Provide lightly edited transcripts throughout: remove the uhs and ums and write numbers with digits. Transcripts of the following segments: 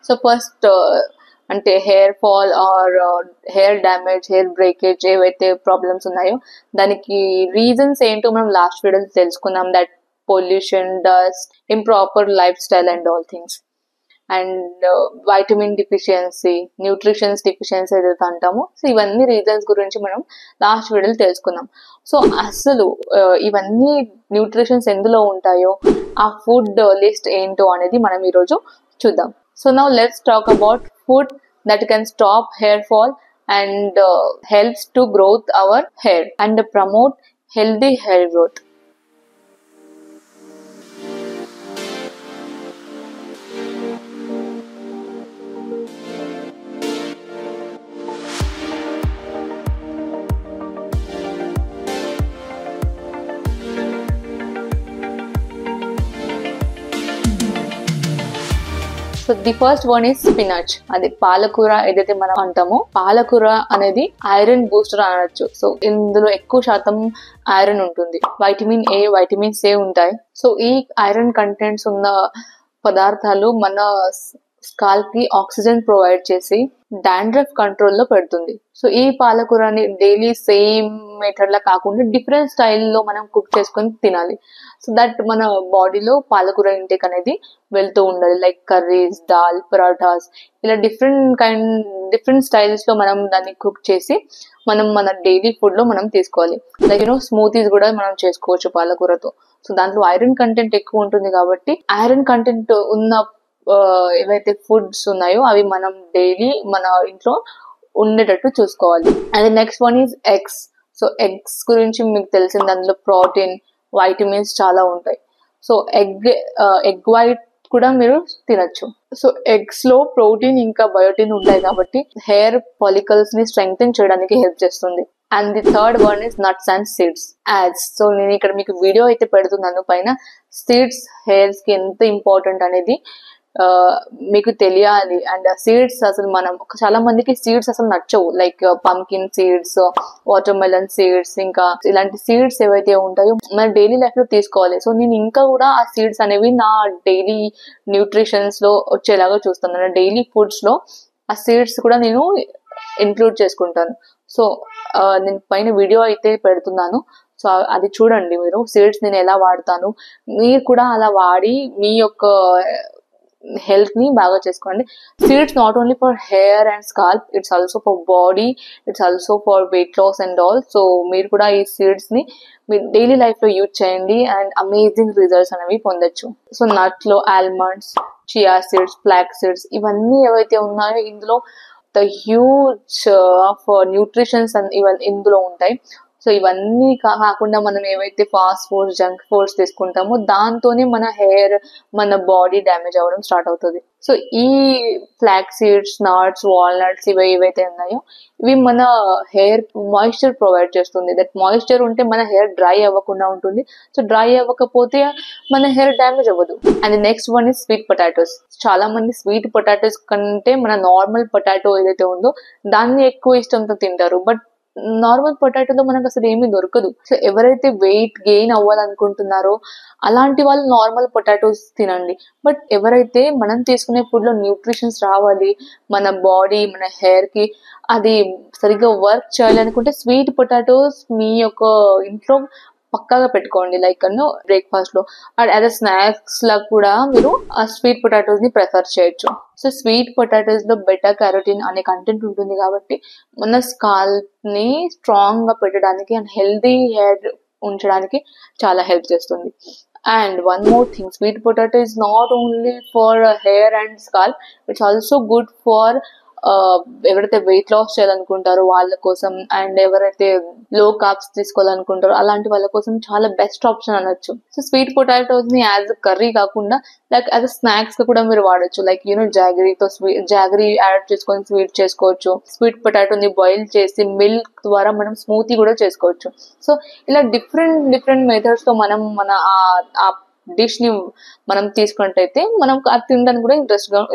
So first అంటే hair fall or hair damage, hair breakage ఏవైతే problems ఉన్నాయో దానికి రీజన్స్ ఏంటో మనం లాస్ట్ వీడియోలో తెలుసుకున్నాం. That pollution, dust, improper life style and all things. And vitamin deficiency, nutritions deficiency ఏదైతే అంటామో, సో ఇవన్నీ రీజన్స్ గురించి మనం లాస్ట్ వీడియోలో తెలుసుకున్నాం. సో అసలు ఇవన్నీ న్యూట్రిషన్స్ ఎందులో ఉంటాయో ఆ ఫుడ్ లిస్ట్ ఏంటో అనేది మనం ఈరోజు చూద్దాం. So now let's talk about food that can stop hair fall and helps to growth our hair and promote healthy hair growth. So the first one is spinach. అది పాలకూర ఏదైతే మనం అంటామో, పాలకూర అనేది ఐరన్ బూస్టర్ అనొచ్చు. సో ఇందులో ఎక్కువ శాతం ఐరన్ ఉంటుంది. వైటమిన్ ఏ, వైటమిన్ సి ఉంటాయి. సో ఈ ఐరన్ కంటెంట్స్ ఉన్న పదార్థాలు మన స్కాల్ప్ కి ఆక్సిజన్ ప్రొవైడ్ చేసి డాండ్రఫ్ కంట్రోల్లో పెడుతుంది. సో ఈ పాలకూరని డైలీ సేమ్ మెథడ్ లా కాకుండా డిఫరెంట్ స్టైల్లో మనం కుక్ చేసుకొని తినాలి. సో దట్ మన బాడీలో పాలకూర ఇంటేక్ అనేది వెళ్తూ ఉండాలి. లైక్ కర్రీస్, దాల్, పరాఠాస్, ఇలా డిఫరెంట్ స్టైల్స్ లో మనం దాన్ని కుక్ చేసి మనం మన డైలీ ఫుడ్ లో మనం తీసుకోవాలి. లైక్ స్మూతీస్ కూడా మనం చేసుకోవచ్చు పాలకూరతో. సో దాంట్లో ఐరన్ కంటెంట్ ఎక్కువ ఉంటుంది కాబట్టి ఐరన్ కంటెంట్ ఉన్న ఏవైతే ఫుడ్స్ ఉన్నాయో అవి మనం డైలీ మన ఇంట్లో ఉండేటట్టు చూసుకోవాలి. And next one is eggs. So eggs గురించి మీకు తెలిసింది, అందులో ప్రోటీన్, వైటమిన్స్ చాలా ఉంటాయి. సో ఎగ్ వైట్ కూడా మీరు తినచ్చు. సో ఎగ్స్ లో ప్రోటీన్ ఇంకా బయోటిన్ ఉంటాయి కాబట్టి హెయిర్ పాలికల్స్ ని స్ట్రెంగ్తెన్ చేయడానికి హెల్ప్ చేస్తుంది. And the third one is nuts and seeds ads. So నేను ఇక్కడ మీకు వీడియో అయితే పెడుతున్నాను పైన. సీడ్స్ హెయిర్స్ కి ఎంత ఇంపార్టెంట్ అనేది మీకు తెలియాలి. అండ్ సీడ్స్ అసలు మనం చాలా మందికి సీడ్స్ అసలు నచ్చవు. Like pumpkin seeds, water melon seeds, ఇంకా ఇలాంటి సీడ్స్ ఏవైతే ఉంటాయో మన డైలీ లైఫ్ లో తీసుకోవాలి. సో నేను ఇంకా కూడా ఆ సీడ్స్ అనేవి నా డైలీ న్యూట్రిషన్స్ లో వచ్చేలాగా చూస్తాను. నా డైలీ ఫుడ్స్ లో ఆ సీడ్స్ కూడా నేను ఇంక్లూడ్ చేసుకుంటాను. సో నేను పైన వీడియో అయితే పెడుతున్నాను. సో అది చూడండి మీరు. సీడ్స్ నేను ఎలా వాడతాను, మీరు కూడా అలా వాడి మీ యొక్క హెల్త్ ని బాగా చేసుకోండి. Seeds not only for hair and scalp, it's also for body, it's also for weight loss and all. So మీరు కూడా ఈ సీడ్స్ ని మీ డైలీ లైఫ్ లో యూజ్ చేయండి అండ్ అమేజింగ్ రిజల్ట్స్ అనేవి పొందొచ్చు. సో నట్ లో almonds, chia seeds, flax seeds ఇవన్నీ ఏవైతే ఉన్నాయో ఇందులో ద హ్యూజ్ ఆఫ్ న్యూట్రిషన్స్ ఇందులో ఉంటాయి. సో ఇవన్నీ కాకుండా మనం ఏవైతే ఫాస్ట్ ఫుడ్స్, జంక్ ఫుడ్స్ తీసుకుంటామో దాంతోనే మన హెయిర్, మన బాడీ డ్యామేజ్ అవ్వడం స్టార్ట్ అవుతుంది. సో ఈ ఫ్లాక్ సీడ్స్, నట్స్, వాల్నట్స్ ఏవైతే ఉన్నాయో ఇవి మన హెయిర్ మాయిశ్చర్ ప్రొవైడ్ చేస్తుంది. దట్ మాయిశ్చర్ ఉంటే మన హెయిర్ డ్రై అవ్వకుండా ఉంటుంది. సో డ్రై అవ్వకపోతే మన హెయిర్ డ్యామేజ్ అవ్వదు. And next one is sweet potatoes. చాలా మంది స్వీట్ పొటాటోస్ కంటే మన నార్మల్ పొటాటో ఏదైతే ఉందో దాన్ని ఎక్కువ ఇష్టంతో తింటారు. బట్ నార్మల్ పొటాటోలో మనకు అసలు ఏమీ దొరకదు. సో ఎవరైతే వెయిట్ గెయిన్ అవ్వాలనుకుంటున్నారో అలాంటి వాళ్ళు నార్మల్ పొటాటోస్ తినండి. బట్ ఎవరైతే మనం తీసుకునే ఫుడ్ లో న్యూట్రిషన్స్ రావాలి, మన బాడీ, మన హెయిర్ కి అది సరిగ్గా వర్క్ చేయాలి అనుకుంటే స్వీట్ పొటాటోస్ మీ యొక్క ఇంట్లో పక్కాగా పెట్టుకోండి. లైక్ బ్రేక్ఫాస్ట్ లో అండ్ యాజ్ అ స్నాక్స్ లా కూడా మీరు ఆ స్వీట్ పొటాటోస్ ని ప్రిఫర్ చేయొచ్చు. సో స్వీట్ పొటాటోస్ లో బెటా క్యారోటిన్ అనే కంటెంట్ ఉంటుంది కాబట్టి మన స్కాల్ప్ ని స్ట్రాంగ్ గా పెట్టడానికి అండ్ హెల్దీ హెయిర్ ఉంచడానికి చాలా హెల్ప్ చేస్తుంది. And one more thing, sweet potato is not only for hair and scalp, it's also good for ఎవరైతే వెయిట్ లాస్ చేయాలనుకుంటారో వాళ్ళ కోసం అండ్ ఎవరైతే లో కార్బ్స్ తీసుకోవాలనుకుంటారో అలాంటి వాళ్ళ కోసం చాలా బెస్ట్ ఆప్షన్ అనొచ్చు. సో స్వీట్ పొటాటోస్ ని యాజ్ కర్రీ కాకుండా లైక్ యాజ్ స్నాక్స్ గా కూడా మీరు వాడచ్చు. లైక్ జాగరీతో జాగరీ యాడ్ చేసుకొని స్వీట్ చేసుకోవచ్చు. స్వీట్ పొటాటోని బాయిల్ చేసి మిల్క్ ద్వారా మనం స్మూతీ కూడా చేసుకోవచ్చు. సో ఇలా డిఫరెంట్ మెథడ్స్ తో మనం మన ఆ డిష్ ని మనం తీసుకున్నట్టయితే మనం అది తినడానికి కూడా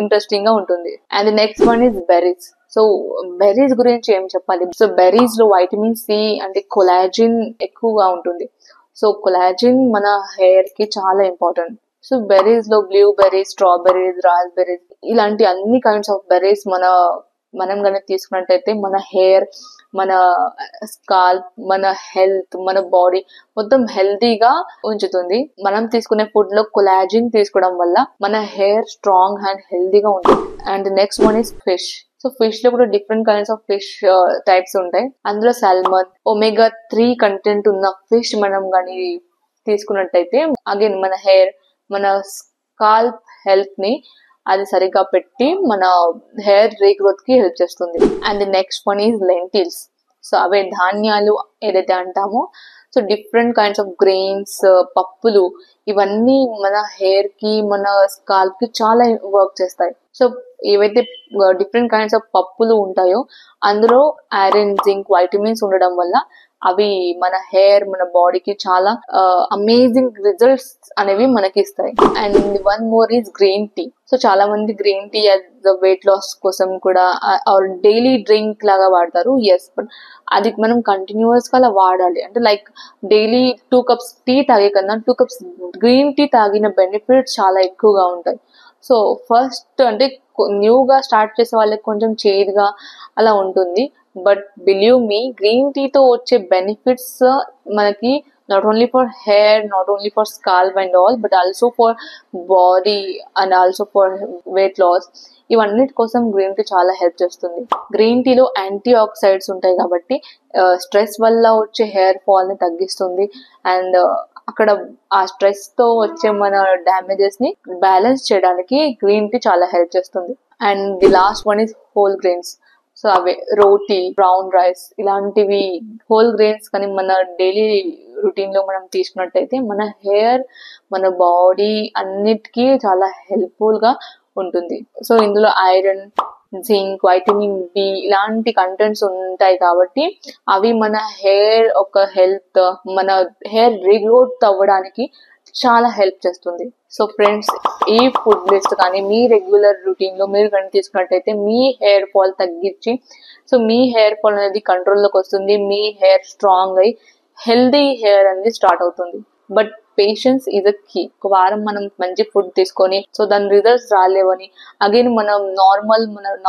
ఇంట్రెస్టింగ్ గా ఉంటుంది. And next one is berries. So berries గురించి ఏం చెప్పాలి. సో బెర్రీస్ లో వైటమిన్ సి అంటే కొలాజిన్ ఎక్కువగా ఉంటుంది. సో కొలాజిన్ మన హెయిర్ కి చాలా ఇంపార్టెంట్. సో బెర్రీస్ లో బ్లూబెర్రీస్, స్ట్రాబెర్రీస్, రాస్బెర్రీస్ ఇలాంటి అన్ని కైండ్స్ ఆఫ్ బెర్రీస్ మనం కనుక తీసుకున్నట్టయితే మన హెయిర్, మన స్కాల్ప్, మన హెల్త్, మన బాడీ మొత్తం హెల్తీగా ఉంచుతుంది. మనం తీసుకునే ఫుడ్ లో కొలాజిన్ తీసుకోవడం వల్ల మన హెయిర్ స్ట్రాంగ్ అండ్ హెల్తీగా ఉంటుంది. And next one is fish. So fish లో కూడా different kinds of fish types ఉంటాయి. అందులో సాల్మన్, ఒమేగా 3 కంటెంట్ ఉన్న ఫిష్ మనం కానీ తీసుకున్నట్టయితే అగైన్ మన హెయిర్, మన స్కాల్ప్ హెల్త్ ని అది సరిగ్గా పెట్టి మన హెయిర్ రీగ్రోత్ కి హెల్ప్ చేస్తుంది. And next one is lentils. So అవే ధాన్యాలు ఏదైతే అంటామో, so different kinds of grains, పప్పులు ఇవన్నీ మన హెయిర్ కి, మన స్కాల్ప్ కి చాలా వర్క్ చేస్తాయి. సో ఏవైతే డిఫరెంట్ కైండ్స్ ఆఫ్ పప్పులు ఉంటాయో అందులో ఐరన్, జింక్, వైటమిన్స్ ఉండడం వల్ల అవి మన హెయిర్, మన బాడీకి చాలా అమేజింగ్ రిజల్ట్స్ అనేవి మనకి ఇస్తాయి. And one more is green tea. So చాలా మంది గ్రీన్ టీ వెయిట్ లాస్ కోసం కూడా డైలీ డ్రింక్ లాగా వాడతారు. ఎస్, బట్ అది మనం కంటిన్యూస్ గా అలా వాడాలి. అంటే లైక్ డైలీ 2 cups టీ తాగే కన్నా 2 cups గ్రీన్ టీ తాగిన బెనిఫిట్స్ చాలా ఎక్కువగా ఉంటాయి. సో ఫస్ట్ అంటే న్యూగా స్టార్ట్ చేసే వాళ్ళకి కొంచెం చేదుగా అలా ఉంటుంది. బట్ బిలీవ్ మీ, గ్రీన్ టీతో వచ్చే బెనిఫిట్స్ మనకి not only for hair, not only for scalp and all, but also for body and also for weight loss, ఇవన్నిటి కోసం గ్రీన్ టీ చాలా హెల్ప్ చేస్తుంది. గ్రీన్ టీలో యాంటీ ఆక్సిడెంట్స్ ఉంటాయి కాబట్టి స్ట్రెస్ వల్ల వచ్చే హెయిర్ ఫాల్ ని తగ్గిస్తుంది. అండ్ అక్కడ ఆ స్ట్రెస్ తో వచ్చే మన డ్యామేజెస్ ని బ్యాలెన్స్ చేయడానికి గ్రీన్ టీ చాలా హెల్ప్ చేస్తుంది. And the last one is whole grains. So away roti, brown rice ఇలాంటివి హోల్ గ్రెయిన్స్ కానీ మన డైలీ రొటీన్ లో మనం తీసుకున్నట్టయితే మన హెయిర్, మన బాడీ అన్నిటికీ చాలా హెల్ప్ఫుల్ గా ఉంటుంది. సో ఇందులో ఐరన్, జింక్, వైటమిన్ బి ఇలాంటి కంటెంట్స్ ఉంటాయి కాబట్టి అవి మన హెయిర్ ఒక హెల్త్, మన హెయిర్ రీగ్రోత్ అవ్వడానికి చాలా హెల్ప్ చేస్తుంది. సో ఫ్రెండ్స్, ఈ ఫుడ్ లిస్ట్ కానీ మీ రెగ్యులర్ రొటీన్ లో మీరు కానీ తీసుకున్నట్టయితే మీ హెయిర్ ఫాల్ తగ్గించి, సో మీ హెయిర్ ఫాల్ అనేది కంట్రోల్లోకి వస్తుంది. మీ హెయిర్ స్ట్రాంగ్ అయి హెల్దీ హెయిర్ అనేది స్టార్ట్ అవుతుంది. But patience is a key. ఒక వారం మనం మంచి ఫుడ్ తీసుకొని సో దాని రిజల్ట్స్ రాలేవని అగైన్ మనం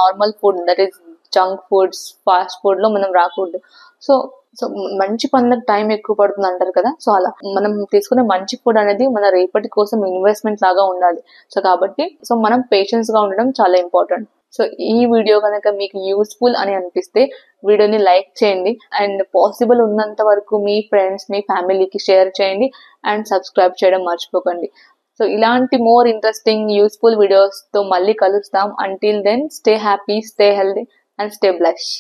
normal food, that is junk foods, fast food లో మనం రాకూడదు. సో సో మంచి పనులకు టైం ఎక్కువ పడుతుంది అంటారు కదా, సో అలా మనం తీసుకునే మంచి ఫుడ్ అనేది మన రేపటి కోసం ఇన్వెస్ట్మెంట్ లాగా ఉండాలి. సో కాబట్టి మనం పేషెన్స్ గా ఉండడం చాలా ఇంపార్టెంట్. సో ఈ వీడియో కనుక మీకు యూస్ఫుల్ అని అనిపిస్తే వీడియోని లైక్ చేయండి అండ్ పాసిబుల్ ఉన్నంత వరకు మీ ఫ్రెండ్స్, మీ ఫ్యామిలీకి షేర్ చేయండి అండ్ సబ్స్క్రైబ్ చేయడం మర్చిపోకండి. సో ఇలాంటి మోర్ ఇంట్రెస్టింగ్ యూస్ఫుల్ వీడియోస్ తో మళ్ళీ కలుస్తాం. Until then stay happy, stay healthy and stay blessed.